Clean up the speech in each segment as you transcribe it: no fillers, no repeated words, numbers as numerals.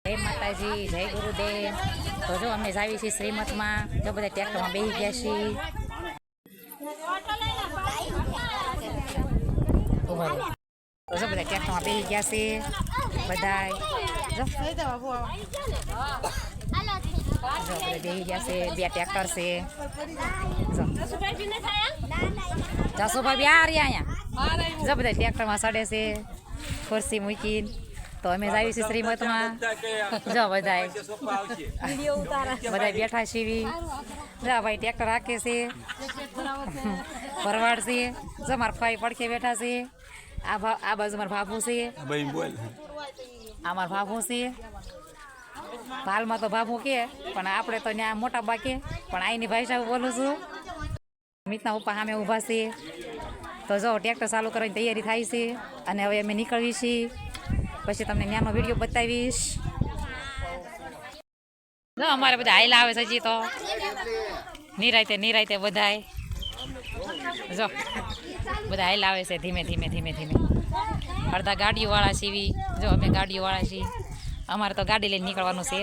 જય માતાજી, જય ગુરુદેવ. તો જો અમે જાવી છીએ શ્રીમતમાં. જો બધા ટ્રેક્ટરમાં બેસી ગયા છીએ. તો જો બધા ટ્રેક્ટરમાં બેસી ગયા છે બધાય. જો બધા બેસી ગયા છે. 2 ટ્રેક્ટર છે. જસુભાઈ આ રહ્યા અહીંયા. જો બધા ટ્રેક્ટરમાં ચડે છે ખુરશી મૂકીને. તો અમે જાવી છીએ શ્રીમતમાં. જો બધા બેઠા છીએ. જા ભાઈ ટ્રેક્ટર રાખે છે, ભરવાડ છે. જો મારા ભાઈ પડખે બેઠા છે. આ બાજુ મારા ભાભુ છે. આ મારા ભાભુ છે. હાલમાં તો ભાભુ કે, પણ આપણે તો ત્યાં મોટા બા કે, પણ આઈની ભાઈ સાહેબ બોલું છું. મિતના પપ્પા સામે ઊભા છે. તો જો ટ્રેક્ટર ચાલુ કરવાની તૈયારી થાય છે અને હવે અમે નીકળવી છીએ. પછી તમને ત્યાંનો વિડીયો બતાવીશ. જો અમારે બધા હાઈલા આવે છે હજી તો નિરાયતે બધાય. જો બધા હાઈલા આવે છે ધીમે ધીમે. અડધા ગાડીઓવાળા સીવી. જો અમે ગાડીઓવાળા છીએ. અમારે તો ગાડી લઈને નીકળવાનું છે.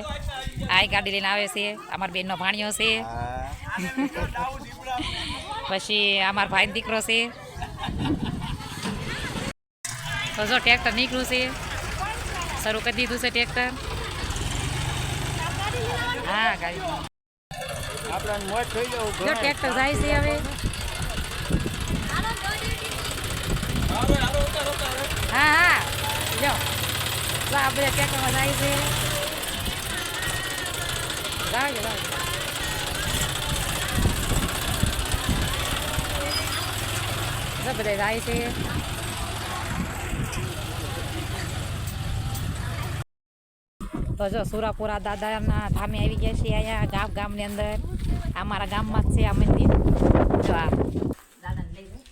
આ ગાડી લઈને આવે છે. અમારા બેનનો ભાણિયો છે. પછી અમારા ભાઈનો દીકરો છે. તો જો ટ્રેક્ટર નીકળ્યું છે. શરૂ કરી દીધું છે ટ્રેક્ટર. હા ગાડી જો ટ્રેક્ટર જાય છે હવે. હા જો આ બધા ટ્રેક્ટરમાં જાય છે. બધા જાય છે. તો જો સુરાપુરા દાદાના ધામે આવી ગયા છીએ. અહીંયા ગામની અંદર અમારા ગામમાં જ છે આ મંદિર. જો આ દાદાને લઈ જાય.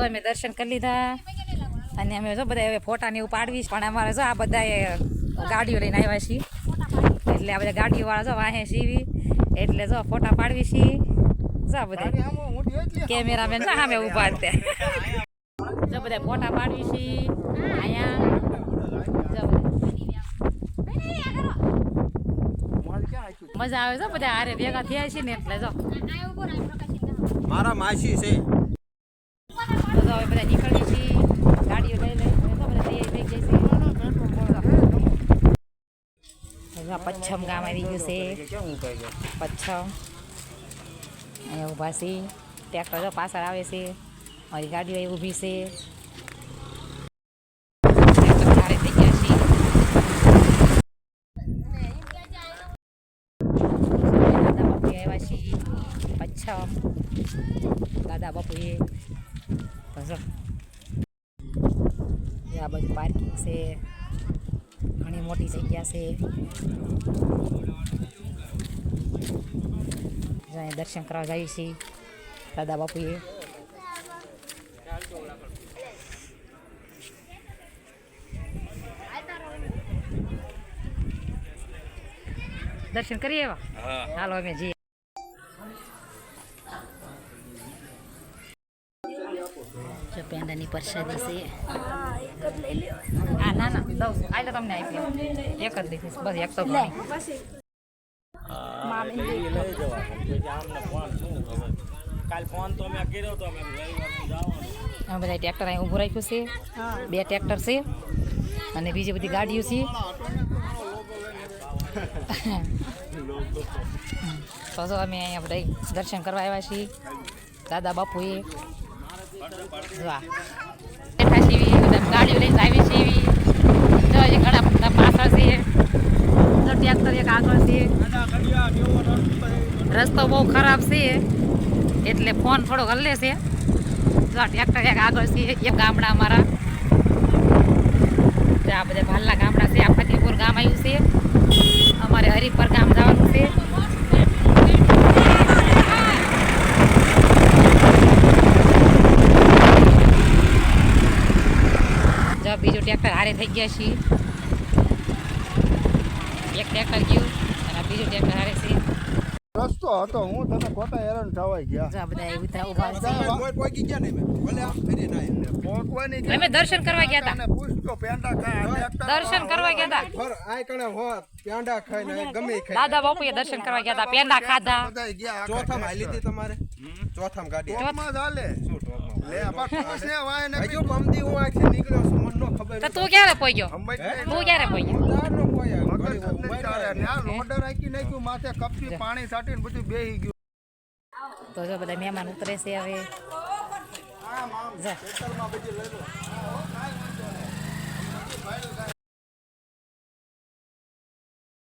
અમે દર્શન કરી લીધા અને અમે જો બધા હવે ફોટા ને એવું પાડવીશ. પણ અમારે જો આ બધા ગાડીઓ લઈને આવ્યા છીએ, એટલે આ બધા ગાડીઓવાળા જો વાહે સીવી, એટલે જો ફોટા પાડવી છીએ. જો બધા કેમેરામેન જો સામે ઊભા છે. જો બધા ફોટા પાડવી છીએ અહીંયા. મજા આવે છે બધા હારે ભેગા થયા છે ને, એટલે જો મારા માસી છે. તો હવે બધા નીકળવી છીએ ગાડીઓ લઈ બધા તૈયારી થઈ જાય છે. પચ્છમ ગામ આવી ગયું છે. પચ્છમ અહીંયા ઊભા છે. ટ્રેક્ટર જો પાછળ આવે છે. મારી ગાડીઓ અહીં ઊભી છે. દાદા બાપુ આવ્યા છીએ. પચ્છમ દાદા બાપુએ આ બાજુ પાર્કિંગ છે. ઘણી મોટી જગ્યા છે. અહીંયા દર્શન કરવા જઈએ છીએ દાદા બાપુએ. દર્શન કરીએ એવા. હાલો અમે જઈએ. જો પેંડાની પ્રસાદી છે. હા ના દઉં આ તો તમને આપી એક જ દીધીશ બસ. એક તો ઘણી અમે બધા ટ્રેક્ટર અહીં ઊભું રાખ્યું છે. 2 ટ્રેક્ટર છે અને બીજી બધી ગાડીઓ છે. તો જો અમે અહીંયા બધા દર્શન કરવા આવ્યા છીએ દાદા બાપુએ. બેઠા છીએ બધા ગાડીઓ લઈને આવી છીએ. જો હજી ઘણા બધા પાછળ છે. તો ટ્રેક્ટર એક આગળ છે. રસ્તો બહુ ખરાબ છે એટલે ફોન થોડોક હલ્લે છે. જો ટ્રેક્ટર એક આગળ છે. એક ગામડા અમારા આ બધા ભાલના ગામડા છે. આ ફતેપુર ગામ આવ્યું છે. અમારે હરિપર ગામ જવાનું છે. થઈ ગયા છીએ. એક ટ્રેક્ટર ગયું અને આ બીજું ટ્રેક્ટર હારે છે. રસ્તો હતો હું તને ખોટા હેરાન થવાઈ ગયા. જો આ બધા ઉતરા ઉભા છે. પોકી ગયા નહીં મેં ભલે આમ ફરી ના પહોંચવાની અમે દર્શન કરવા ગયા હતા. તને પૂછતો પેંડા ખાય દર્શન કરવા ગયા હતા. ફર આય કણે હોત પ્યાંડા ખાઈને ગમે ખાઈ દાદા બાપુએ દર્શન કરવા ગયા હતા. પેંડા ખાધા. બધા ગયા ચોથામાં હાલી હતી તમારે ચોથામાં ગાડી ટોપમાં ચાલે શું ટોપમાં લે પણ છે વાય ને હજુ પમદી હું આખી નીકળ્યો છું મને નો ખબર તો તું ક્યારે પહોંચ્યો? અંબાઈ તું ક્યારે પહોંચ્યો? દારનો પોયા મગર ઘડી તમને વાર ચાલે ઉભા ને આ લોડર રાખી નાખ્યું માથે કપી પાણી છાંટીને બધું બેહી ગયું. તો જો બધા મહેમાન ઉતરે છે હવે. આમ જા. ખેતરમાં બધી લઈ લો.